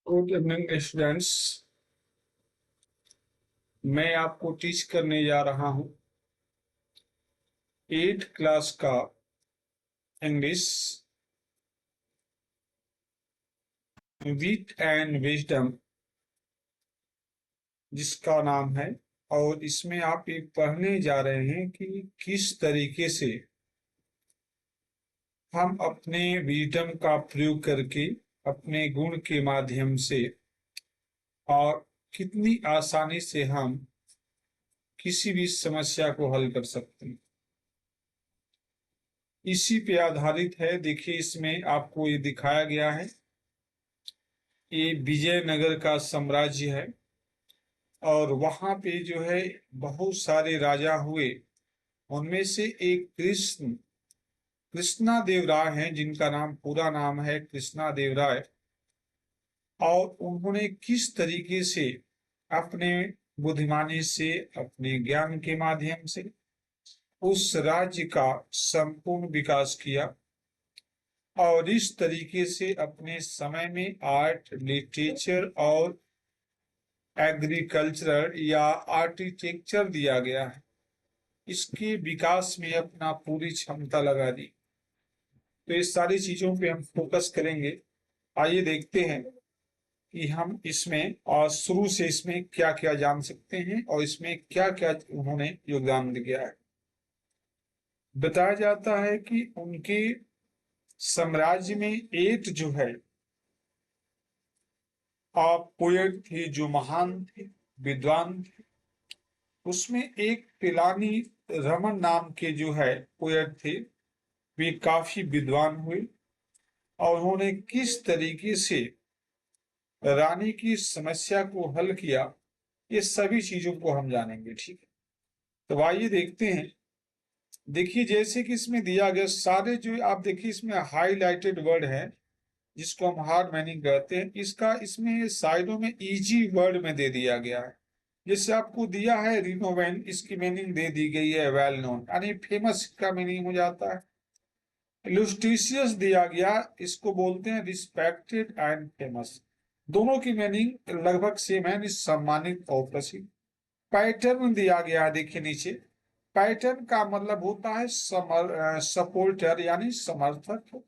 Good evening students. मैं आपको teach करने जा रहा हूँ 8th क्लास का इंग्लिश विट एंड विजडम, जिसका नाम है। और इसमें आप ये पढ़ने जा रहे हैं कि किस तरीके से हम अपने विजडम का प्रयोग करके अपने गुण के माध्यम से और कितनी आसानी से हम किसी भी समस्या को हल कर सकते हैं। इसी पे आधारित है। देखिए, इसमें आपको ये दिखाया गया है, ये विजयनगर का साम्राज्य है और वहां पे जो है बहुत सारे राजा हुए। उनमें से एक कृष्णा देव राय हैं, जिनका नाम पूरा नाम है कृष्णा देव राय। और उन्होंने किस तरीके से अपने बुद्धिमानी से, अपने ज्ञान के माध्यम से उस राज्य का संपूर्ण विकास किया और इस तरीके से अपने समय में आर्ट, लिटरेचर और एग्रीकल्चर या आर्किटेक्चर दिया गया है, इसके विकास में अपना पूरी क्षमता लगा दी। तो इस सारी चीजों पे हम फोकस करेंगे। आइए देखते हैं कि हम इसमें और शुरू से इसमें क्या क्या जान सकते हैं और इसमें क्या क्या उन्होंने योगदान दिया है। बताया जाता है कि उनके साम्राज्य में एक जो है पोएट थे, जो महान थे, विद्वान थे। उसमें एक पिलानी रमन नाम के जो है पोएट थे, वे काफी विद्वान हुए और उन्होंने किस तरीके से रानी की समस्या को हल किया, ये सभी चीजों को हम जानेंगे। ठीक है, तो आइए देखते हैं। देखिए, जैसे कि इसमें दिया गया सारे जो आप देखिए, इसमें हाईलाइटेड वर्ड है जिसको हम हार्ड मीनिंग कहते हैं। इसका इसमें साइडों में इजी वर्ड में दे दिया गया है। जैसे आपको दिया है रिनोवेंट, इसकी मीनिंग दे दी गई है वेल नोन, यानी फेमस का मीनिंग हो जाता है। इलुस्ट्रिशियस दिया गया, इसको बोलते हैं रिस्पेक्टेड एंड फेमस। दोनों की मीनिंग लगभग सेम है, सम्मानित और प्रसिद्ध। पैटर्न दिया गया है, देखिए नीचे। पैटर्न का मतलब होता है सपोर्टर यानी समर्थक।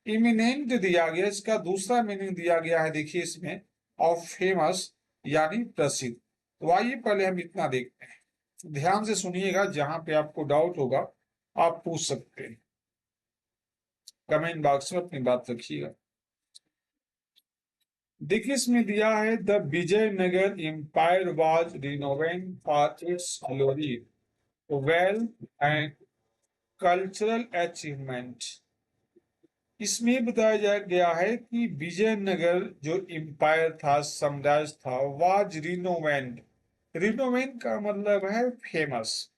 इमिनेंट दिया गया, इसका दूसरा मीनिंग दिया गया है, देखिए इसमें, और फेमस यानी प्रसिद्ध। तो आइए पहले हम इतना देखते हैं। ध्यान से सुनिएगा, जहां पे आपको डाउट होगा आप पूछ सकते हैं, कमेंट बॉक्स में अपनी बात रखिएगा। देखिए, इसमें दिया है the Vijayanagara empire was renowned for its glory, wealth and cultural achievement. इसमें बताया गया है कि विजयनगर जो एम्पायर था, साम्राज्य था, वाज रिनोवेंट। रिनोवेंट का मतलब है फेमस,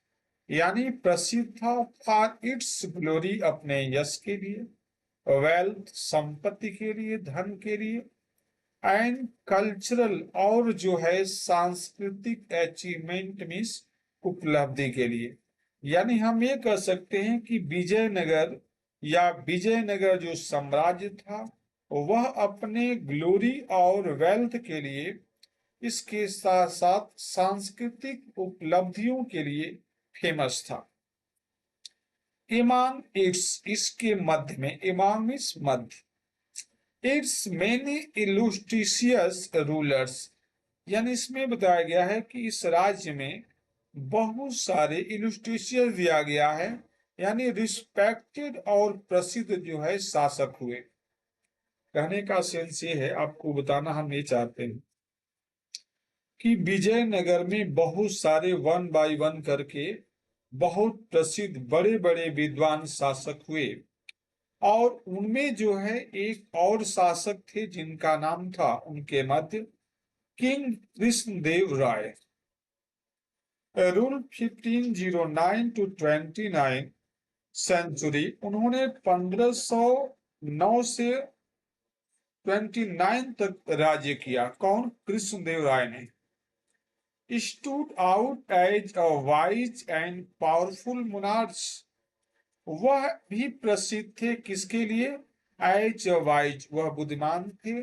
यानी प्रसिद्ध था। फॉर इट्स ग्लोरी, अपने यश के लिए, वेल्थ संपत्ति के लिए, धन के लिए, एंड कल्चरल और जो है सांस्कृतिक अचीवमेंट मीन्स उपलब्धि के लिए। यानी हम ये कह सकते हैं कि विजयनगर या विजयनगर जो साम्राज्य था, वह अपने ग्लोरी और वेल्थ के लिए, इसके साथ साथ सांस्कृतिक उपलब्धियों के लिए फेमस था। इमाम इट्स, इसके मध्य में, इमाम इस मध्य, इट्स मेनी इलुस्ट्रिशियस रूलर्स, यानी इसमें बताया गया है कि इस राज्य में बहुत सारे इलुस्ट्रिशियस दिया गया है, यानी रिस्पेक्टेड और प्रसिद्ध जो है शासक हुए। कहने का सेंस ये है, आपको बताना हम ये चाहते हैं कि विजयनगर में बहुत सारे वन बाय वन करके बहुत प्रसिद्ध बड़े बड़े विद्वान शासक हुए। और उनमें जो है एक और शासक थे जिनका नाम था उनके मध्य king Krishnadeva Raya. Rule 1509 to 29 century, उन्होंने 1509 से 29 तक राज्य किया। कौन? कृष्णदेव राय ने। Stood out as a wise and powerful monarch, वह भी प्रसिद्ध थे किसके लिए? एज अ वाइज, वह बुद्धिमान थे,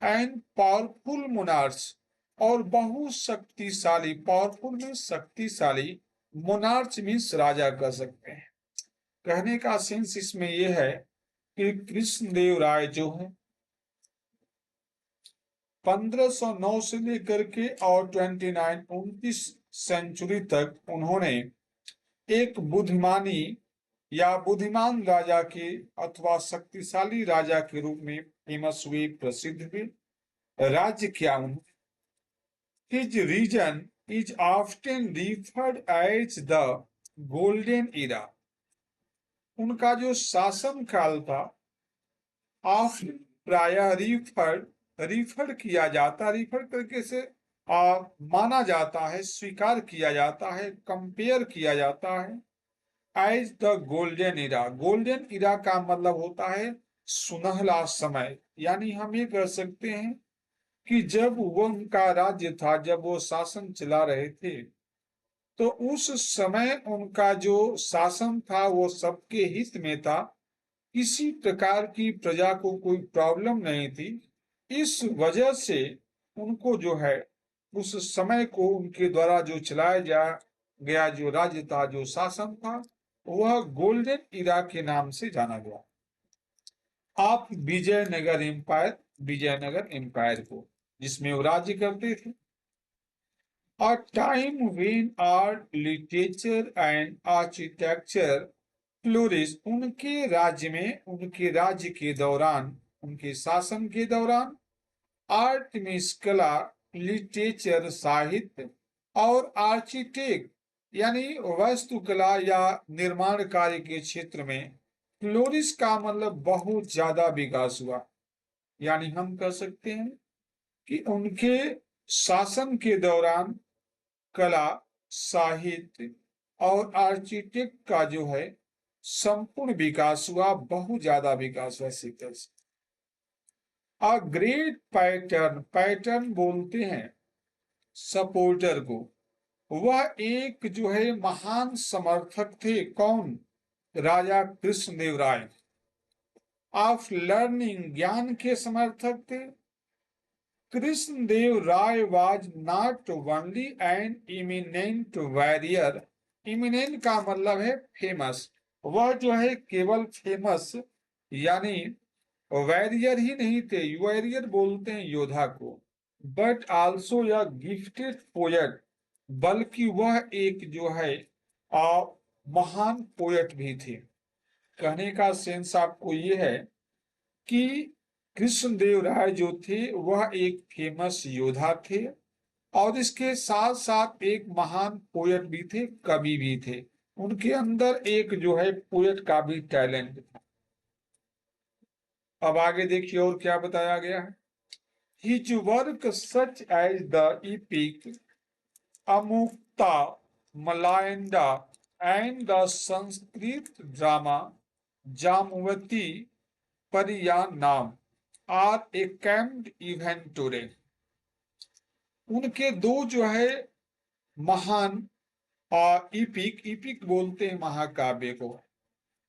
एंड पावरफुल मोनार्च, और बहुत शक्तिशाली, पावरफुल में शक्तिशाली, मोनार्च मीन्स राजा कह सकते हैं। कहने का सेंस इसमें यह है कि कृष्णदेव राय जो है 1509 से लेकर के और 29 सेंचुरी तक उन्होंने एक बुद्धिमानी या बुद्धिमान राजा के अथवा शक्तिशाली राजा के रूप में फेमस हुए, प्रसिद्ध हुए। राज्य क्या उन्होंने, his region is often referred as the golden era, उनका जो शासन काल था ऑफ प्रायः रिफर किया जाता, रिफर करके से माना जाता है, स्वीकार किया जाता है, कंपेयर किया जाता है as the golden era. Golden era का मतलब होता है सुनहला समय, यानी हम ये कह सकते हैं कि जब वो उनका राज्य था, जब वो शासन चला रहे थे, तो उस समय उनका जो शासन था वो सबके हित में था, किसी प्रकार की प्रजा को कोई प्रॉब्लम नहीं थी। इस वजह से उनको जो है उस समय को उनके द्वारा जो चलाया जा गया जो राज्य था, जो शासन था, वह गोल्डन इरा के नाम से जाना गया। आप विजयनगर एम्पायर, विजयनगर एम्पायर को, जिसमें वो राज्य करते थे। A time when art, literature and architecture flourish, उनके राज्य में, उनके राज्य के दौरान, उनके शासन के दौरान आर्ट में कला, लिटरेचर साहित्य और आर्किटेक्ट यानी वास्तुकला या निर्माण कार्य के क्षेत्र में फ्लोरिश का मतलब बहुत ज्यादा विकास हुआ। यानी हम कह सकते हैं कि उनके शासन के दौरान कला, साहित्य और आर्किटेक्ट का जो है संपूर्ण विकास हुआ, बहुत ज्यादा विकास हुआ। Sequel a great patron, patron बोलते हैं सपोर्टर को, वह एक जो है महान समर्थक थे। कौन? राजा कृष्णदेव राय। ऑफ लर्निंग, ज्ञान के समर्थक थे। Krishnadeva Raya was not only an eminent warrior, eminent का मतलब है फेमस, वह जो है केवल फेमस यानी वॉरियर ही नहीं थे, वॉरियर बोलते हैं योद्धा को, बट आल्सो या गिफ्टेड पोएट, बल्कि वह एक जो है महान पोएट भी थे। कहने का सेंस आपको ये है कि कृष्णदेव राय जो थे वह एक फेमस योद्धा थे और इसके साथ साथ एक महान पोएट भी थे, कवि भी थे। उनके अंदर एक जो है पोएट का भी टैलेंट था। अब आगे देखिए और क्या बताया गया है। His work such as the epic, Amuktamalyada and the Sanskrit drama Jambavati Parinayam are acclaimed even today. उनके दो जो है महान इपिक, इपिक बोलते हैं महाकाव्य को,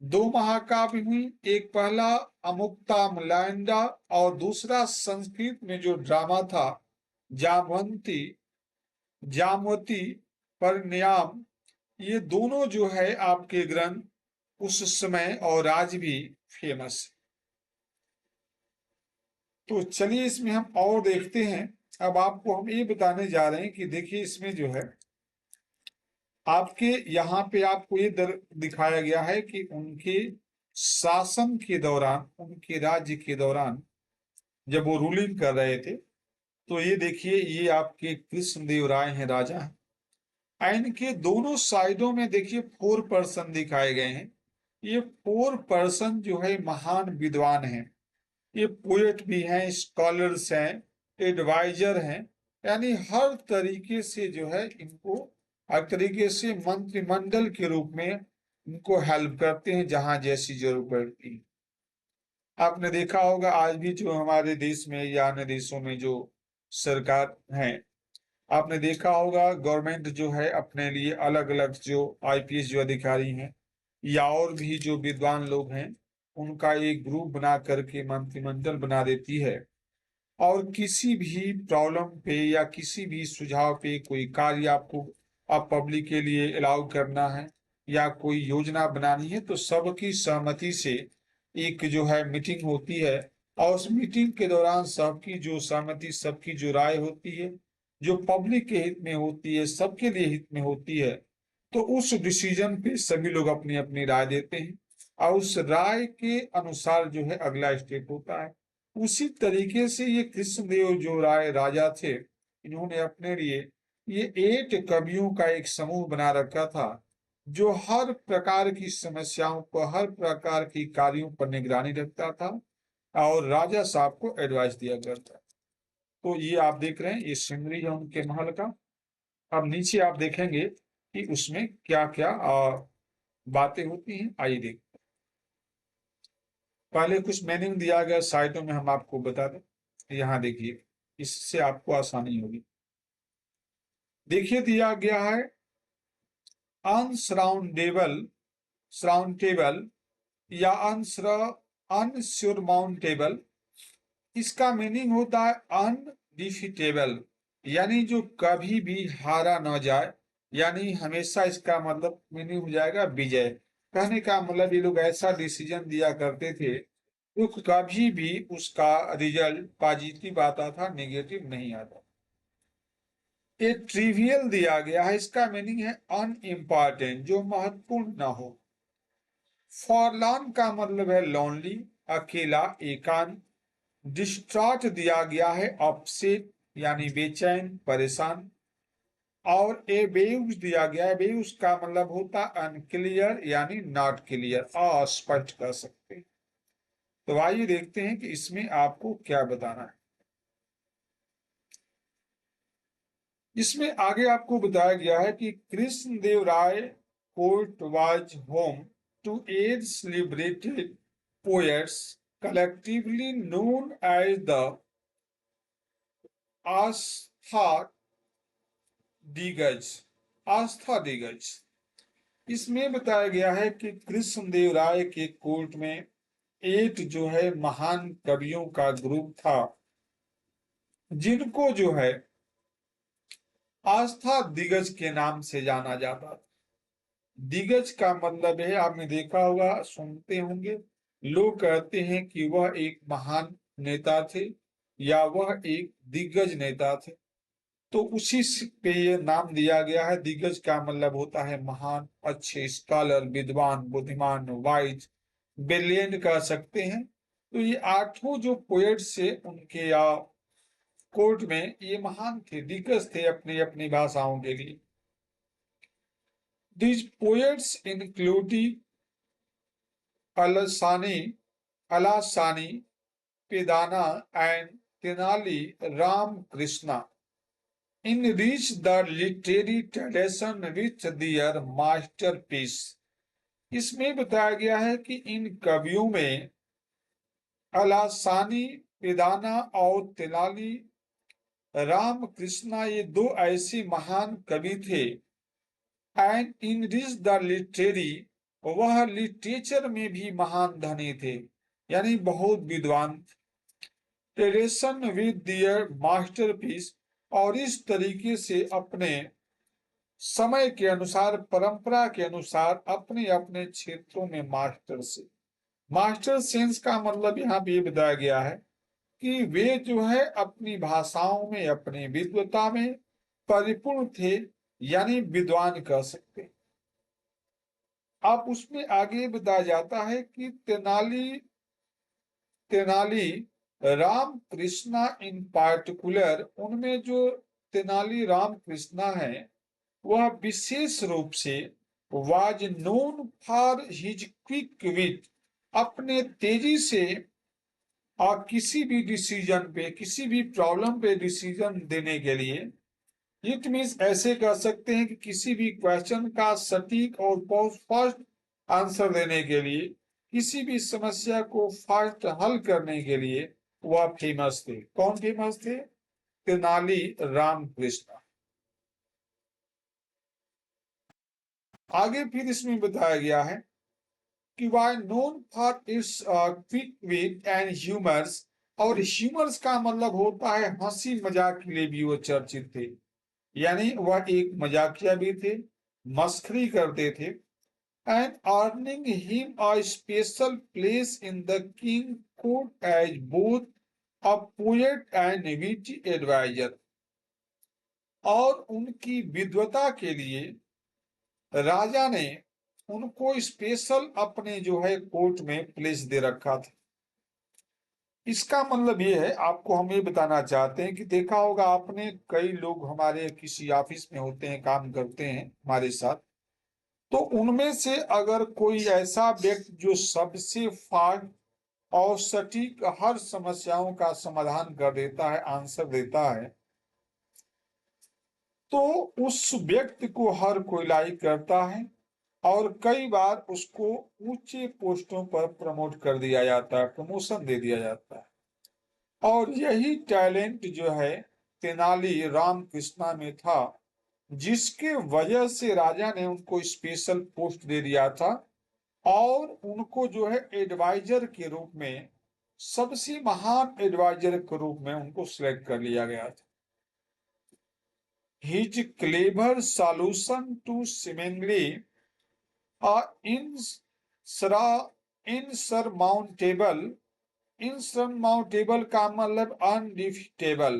दो महाकाव्य हुई, एक पहला अमुक्ता मलायंडा और दूसरा संस्कृत में जो ड्रामा था जामवंती, जामवती परिणयाम। ये दोनों जो है आपके ग्रंथ उस समय और आज भी फेमस। तो चलिए इसमें हम और देखते हैं। अब आपको हम ये बताने जा रहे हैं कि देखिए इसमें जो है आपके यहाँ पे आपको ये दिखाया गया है कि उनके शासन के दौरान, उनके राज्य के दौरान जब वो रूलिंग कर रहे थे, तो ये देखिए ये आपके कृष्णदेव राय हैं, राजा हैं। इनके दोनों साइडों में देखिए 4 पर्सन दिखाए गए हैं। ये 4 पर्सन जो है महान विद्वान हैं, ये पोएट भी हैं, स्कॉलर्स हैं, एडवाइजर हैं, यानी हर तरीके से जो है इनको हर तरीके से मंत्रिमंडल के रूप में इनको हेल्प करते हैं जहां जैसी जरूरत पड़ती है। आपने देखा होगा आज भी जो हमारे देश में या अन्य देशों में जो सरकार है, आपने देखा होगा गवर्नमेंट जो है अपने लिए अलग अलग जो आईपीएस जो अधिकारी हैं या और भी जो विद्वान लोग हैं, उनका एक ग्रुप बना करके मंत्रिमंडल बना देती है और किसी भी प्रॉब्लम पे या किसी भी सुझाव पे कोई कार्य आपको आप पब्लिक के लिए अलाउ करना है या कोई योजना बनानी है तो सबकी सहमति से एक जो है मीटिंग होती है और उस मीटिंग के दौरान सबकी जो सहमति सबकी जो राय होती है जो पब्लिक के हित में होती है सबके लिए हित में होती है तो उस डिसीजन पे सभी लोग अपनी अपनी राय देते हैं और उस राय के अनुसार जो है अगला स्टेप होता है। उसी तरीके से ये कृष्णदेव जो राय राजा थे इन्होंने अपने लिए ये 8 कवियों का एक समूह बना रखा था जो हर प्रकार की समस्याओं पर हर प्रकार की कार्यों पर निगरानी रखता था और राजा साहब को एडवाइस दिया करता। तो ये आप देख रहे हैं ये सीनरी है उनके महल का। अब नीचे आप देखेंगे कि उसमें क्या क्या बातें होती हैं। आइए देख, पहले कुछ मीनिंग दिया गया साइटों में हम आपको बता दें। यहाँ देखिए, इससे आपको आसानी होगी। देखिए दिया गया है अनसराउंडेबल सराउंडेबल या अनसुरमाउंटेबल। इसका मीनिंग होता है अनडिफिटेबल, यानी जो कभी भी हारा ना जाए, यानी हमेशा इसका मतलब मीनिंग हो जाएगा विजय। कहने का मतलब ये लोग ऐसा डिसीजन दिया करते थे तो कभी भी उसका रिजल्ट पॉजिटिव आता था, नेगेटिव नहीं आता। ये ट्रिवियल दिया गया है, इसका मीनिंग है अनइम्पॉर्टेंट, जो महत्वपूर्ण ना हो। फॉरलॉर्न का मतलब है लोनली, अकेला, एकांत। डिस्ट्रॉट दिया गया है अपसेट, यानी बेचैन, परेशान। और ए बेउस दिया गया है, बेउस का मतलब होता अनक्लियर, यानी नॉट क्लियर, अस्पष्ट कर सकते। तो आइए देखते हैं कि इसमें आपको क्या बताना है। इसमें आगे आपको बताया गया है कि Krishnadeva Raya court was home to 8 celebrated poets collectively known as the Ashta Diggaja. Ashta दिग्गज, इसमें बताया गया है कि कृष्णदेव राय के कोर्ट में एक जो है महान कवियों का ग्रुप था जिनको जो है आस्था दिग्गज के नाम से जाना जाता था। दिग्गज का मतलब है, आपने देखा होगा, सुनते होंगे, लोग कहते हैं कि वह एक महान नेता थे या वह एक दिग्गज नेता थे, तो उसी पे ये नाम दिया गया है। दिग्गज का मतलब होता है महान, अच्छे, स्कॉलर, विद्वान, बुद्धिमान, वाइज, ब्रिलियंट कह सकते हैं। तो ये 8 जो पोएट्स थे उनके कोर्ट में ये महान थे, दिग्गज थे अपनी अपनी भाषाओं के लिए। These poets included Alasani, Pidana, and Tenali Ramakrishna enriched the literary tradition with their masterpiece। इसमें बताया गया है कि इन कवियों में अलासानी, पिदाना और तेनाली रामकृष्णा ये 2 ऐसे महान कवि थे। एंड इनरिच द लिटरेरी, वह लिटरेचर में भी महान धनी थे, यानी बहुत विद्वान। ट्रेडिशन विद दियर मास्टरपीस, और इस तरीके से अपने समय के अनुसार, परंपरा के अनुसार अपने अपने क्षेत्रों में मास्टर से। मास्टर सेंस का मतलब यहाँ पे बताया गया है कि वे जो है अपनी भाषाओं में, अपनी विद्वता में परिपूर्ण थे, यानी विद्वान कह सकते। अब उसमें आगे बताया जाता है कि तेनाली तेनाली राम कृष्णा इन पार्टिकुलर, उनमें जो तेनाली राम कृष्णा है वह विशेष रूप से was known for his quick wit, अपने तेजी से और किसी भी डिसीजन पे, किसी भी प्रॉब्लम पे डिसीजन देने के लिए। इट मीन्स ऐसे कह सकते हैं कि किसी भी क्वेश्चन का सटीक और बहुत फास्ट आंसर देने के लिए, किसी भी समस्या को फास्ट हल करने के लिए वह फेमस थे। कौन फेमस थे? तेनाली रामकृष्ण। आगे फिर इसमें बताया गया है कि why known for its quick wit and humors, और ह्यूमर्स का मतलब होता है हंसी मजाक के लिए भी वो चर्चित थे, यानी वह एक मजाकिया भी थे, मस्खरी करते थे। And earning him a special place in the king court as both a poet and witty adviser. और उनकी विद्वता के लिए राजा ने उनको स्पेशल अपने जो है कोर्ट में प्लेस दे रखा था। इसका मतलब ये है, आपको हम ये बताना चाहते हैं कि देखा होगा आपने, कई लोग हमारे किसी ऑफिस में होते हैं, काम करते हैं हमारे साथ, तो उनमें से अगर कोई ऐसा व्यक्ति जो सबसे फास्ट और सटीक हर समस्याओं का समाधान कर देता है, आंसर देता है, तो उस व्यक्ति को हर कोई लाइक करता है और कई बार उसको ऊंचे पोस्टों पर प्रमोट कर दिया जाता है, प्रमोशन दे दिया जाता है। और यही टैलेंट जो है तेनाली रामकृष्णा में था, जिसके वजह से राजा ने उनको स्पेशल पोस्ट दे दिया था और उनको जो है एडवाइजर के रूप में, सबसे महान एडवाइजर के रूप में उनको सिलेक्ट कर लिया गया था। His clever solution to seemingly insurmountable, इनसरमाउंटेबल का मतलब अनडिफिटेबल,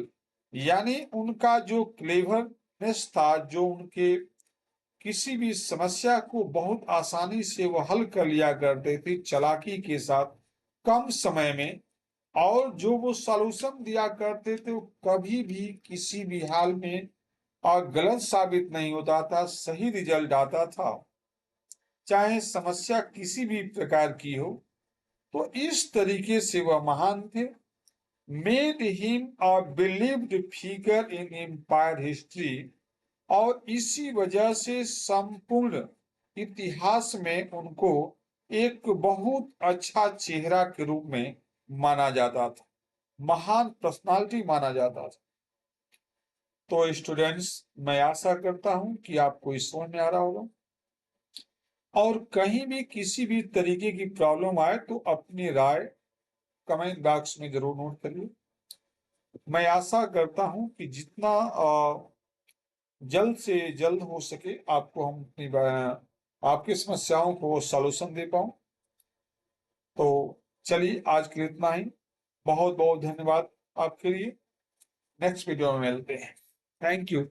यानी उनका जो क्लेवरनेस था, जो उनके किसी भी समस्या को बहुत आसानी से वो हल कर लिया करते थे चालाकी के साथ, कम समय में। और जो वो सॉल्यूशन दिया करते थे वो कभी भी किसी भी हाल में गलत साबित नहीं होता था, सही रिजल्ट आता था, चाहे समस्या किसी भी प्रकार की हो। तो इस तरीके से वह महान थे। Made him a beloved figure in empire history, और इसी वजह से संपूर्ण इतिहास में उनको एक बहुत अच्छा चेहरा के रूप में माना जाता था, महान पर्सनालिटी माना जाता था। तो स्टूडेंट्स, मैं आशा करता हूं कि आपको इस समझ में आ रहा होगा, और कहीं भी किसी भी तरीके की प्रॉब्लम आए तो अपनी राय कमेंट बॉक्स में जरूर नोट करिए। मैं आशा करता हूं कि जितना जल्द से जल्द हो सके आपको हम अपनी आपकी समस्याओं को सॉल्यूशन दे पाऊं। तो चलिए, आज के लिए इतना ही। बहुत बहुत धन्यवाद आपके लिए। नेक्स्ट वीडियो में मिलते हैं। Thank you.